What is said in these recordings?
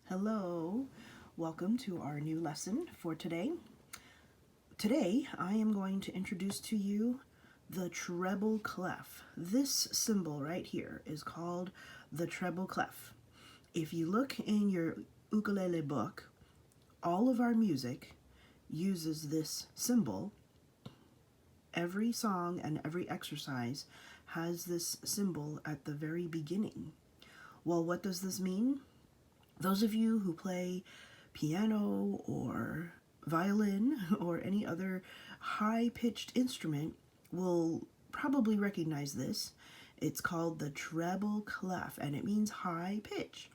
Hello, welcome to our new lesson for today. Today I am going to introduce to you the treble clef. This symbol right here is called the treble clef. If you look in your ukulele book, all of our music uses this symbol. Every song and every exercise has this symbol at the very beginning. Well, what does this mean? Those of you who play piano or violin or any other high-pitched instrument will probably recognize this. It's called the treble clef, and it means high pitch.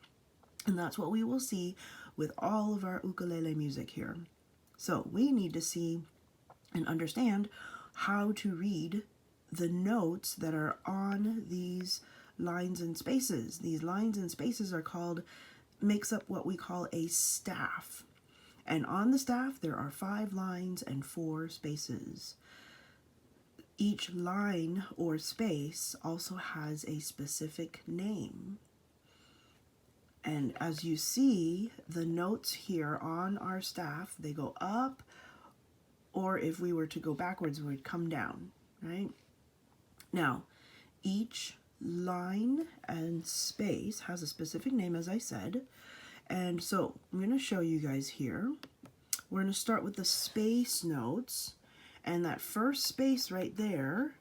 And that's what we will see with all of our ukulele music here. So we need to see and understand how to read the notes that are on these lines and spaces. These lines and spaces makes up what we call a staff. And on the staff there are 5 lines and 4 spaces. Each line or space also has a specific name. And as you see, the notes here on our staff, they go up, or if we were to go backwards, we would come down, right? Now, each line and space has a specific name, as I said. And so I'm going to show you guys here. We're going to start with the space notes. And that first space right there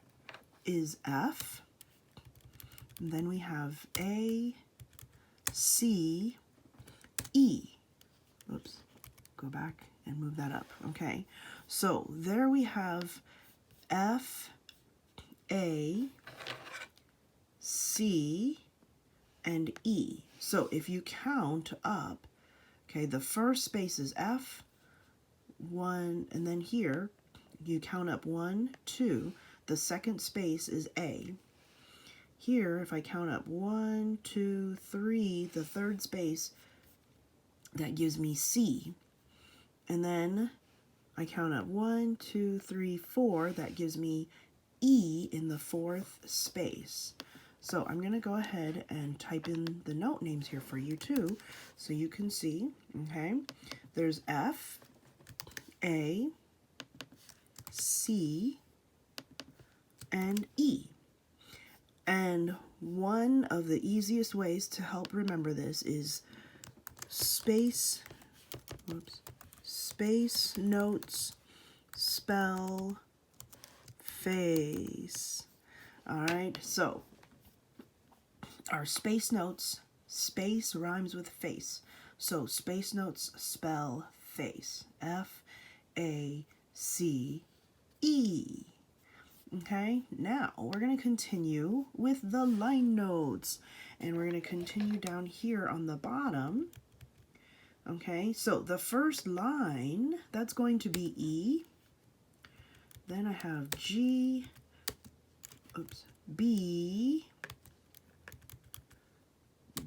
is F. And then we have A, C, E. Oops, go back and move that up. Okay, so there we have F, A, C, and E. So if you count up, okay, the first space is F, 1, and then here you count up 1, 2. The second space is A. Here, if I count up 1, 2, 3, the third space, that gives me C. And then I count up 1, 2, 3, 4, that gives me E in the 4th space. So I'm going to go ahead and type in the note names here for you too, so you can see, okay? There's F, A, C, and E. And one of the easiest ways to help remember this is space notes spell face. All right, so our space notes, space rhymes with face. So space notes spell face. F-A-C-E. Okay, now we're going to continue with the line notes. And we're going to continue down here on the bottom. Okay, so the first line, that's going to be E. Then I have G, B,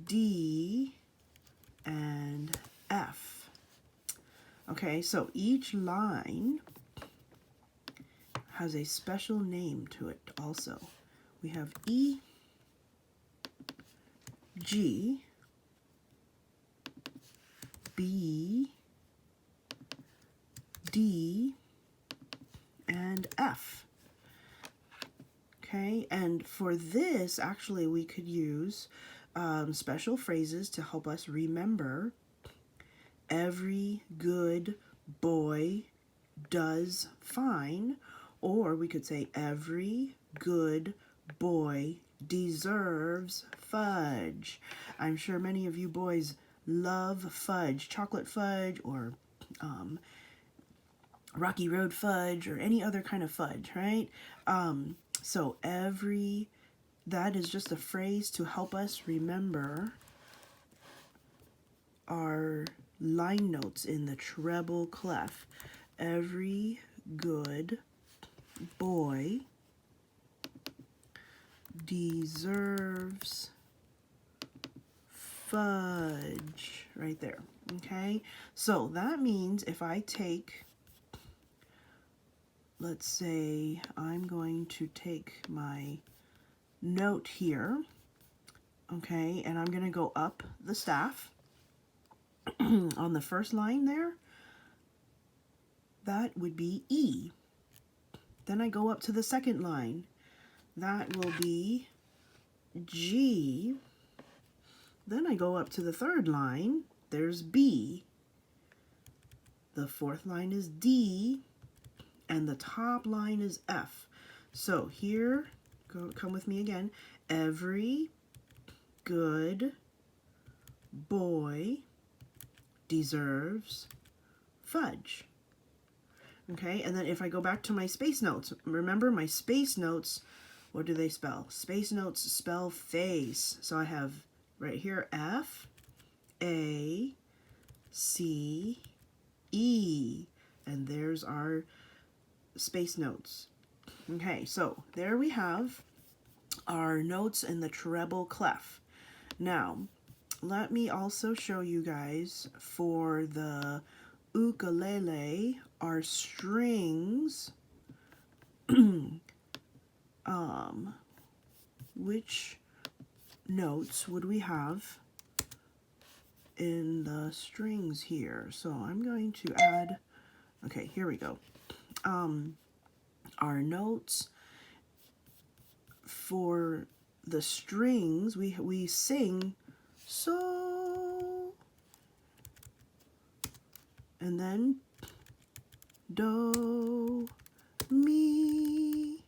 D, and F. Okay, so each line has a special name to it also. We have E, G, B, D, and F. Okay, and for this, actually, we could use special phrases to help us remember every good boy does fine, or we could say every good boy deserves fudge. I'm sure many of you boys love fudge, chocolate fudge, or Rocky Road fudge, or any other kind of fudge, right? So that is just a phrase to help us remember our line notes in the treble clef. Every good boy deserves fudge, right there. Okay, so that means if I take, let's say I'm going to take my note here, okay, and I'm going to go up the staff. on the first line there, that would be E. Then I go up to the second line. That will be G. Then I go up to the third line. There's B. The fourth line is D. And the top line is F. So here, come with me again. Every good boy deserves fudge. Okay, and then if I go back to my space notes, remember my space notes, what do they spell? Space notes spell face. So I have right here F, A, C, E, and there's our space notes. Okay, so there we have our notes in the treble clef. Now, let me also show you guys for the ukulele, our strings, which notes would we have in the strings here? So I'm going to add, okay, here we go. Our notes for the strings, we sing so, and then do, mi,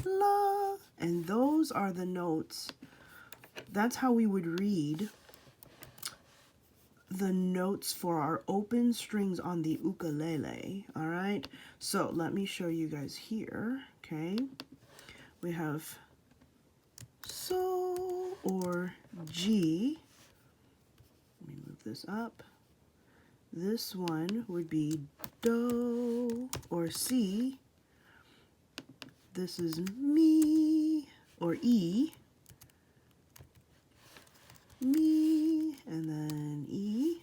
la, and those are the notes. That's how we would read the notes for our open strings on the ukulele. All right, so let me show you guys here. Okay, we have so or G. Let me move this up. This one would be do or C. This is mi or E. Mi, and then E.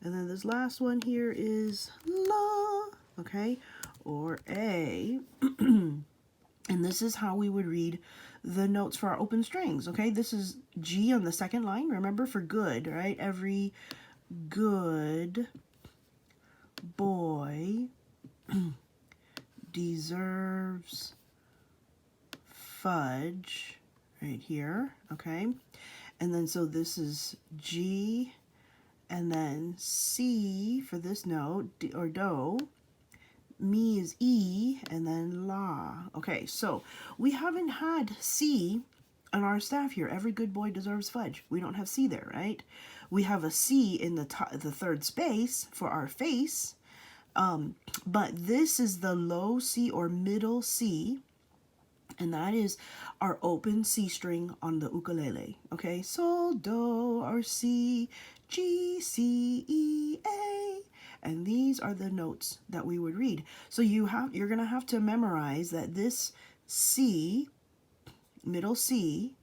And then this last one here is la, okay, or A. And this is how we would read the notes for our open strings, okay? This is G on the second line, remember, for good, right? Every good boy deserves fudge, right here, okay? And then so this is G, and then C for this note, D, or do. Mi is E, and then la. Okay, so we haven't had C on our staff here. Every good boy deserves fudge. We don't have C there, right? We have a C in the third space for our face, but this is the low C or middle C, and that is our open C string on the ukulele. Okay, sol, do, or C, G, C, E, A. And these are the notes that we would read. So you're gonna have to memorize that this C, middle C,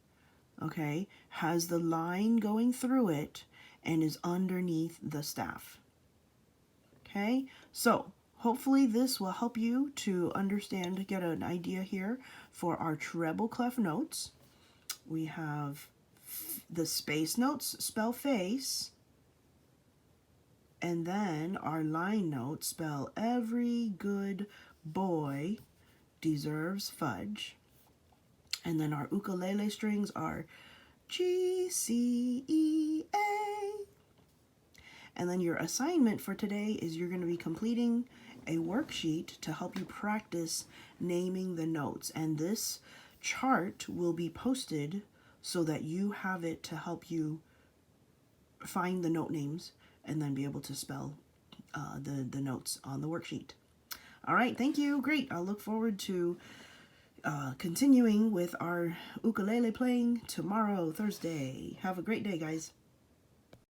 okay, has the line going through it and is underneath the staff. Okay, so hopefully this will help you to understand, get an idea here for our treble clef notes. We have the space notes spell face, and then our line notes spell every good boy deserves fudge. And then our ukulele strings are G, C, E, A. And then your assignment for today is you're going to be completing a worksheet to help you practice naming the notes. And this chart will be posted so that you have it to help you find the note names and then be able to spell the notes on the worksheet. All right, thank you. Great. I'll look forward to continuing with our ukulele playing tomorrow, Thursday. Have a great day, guys.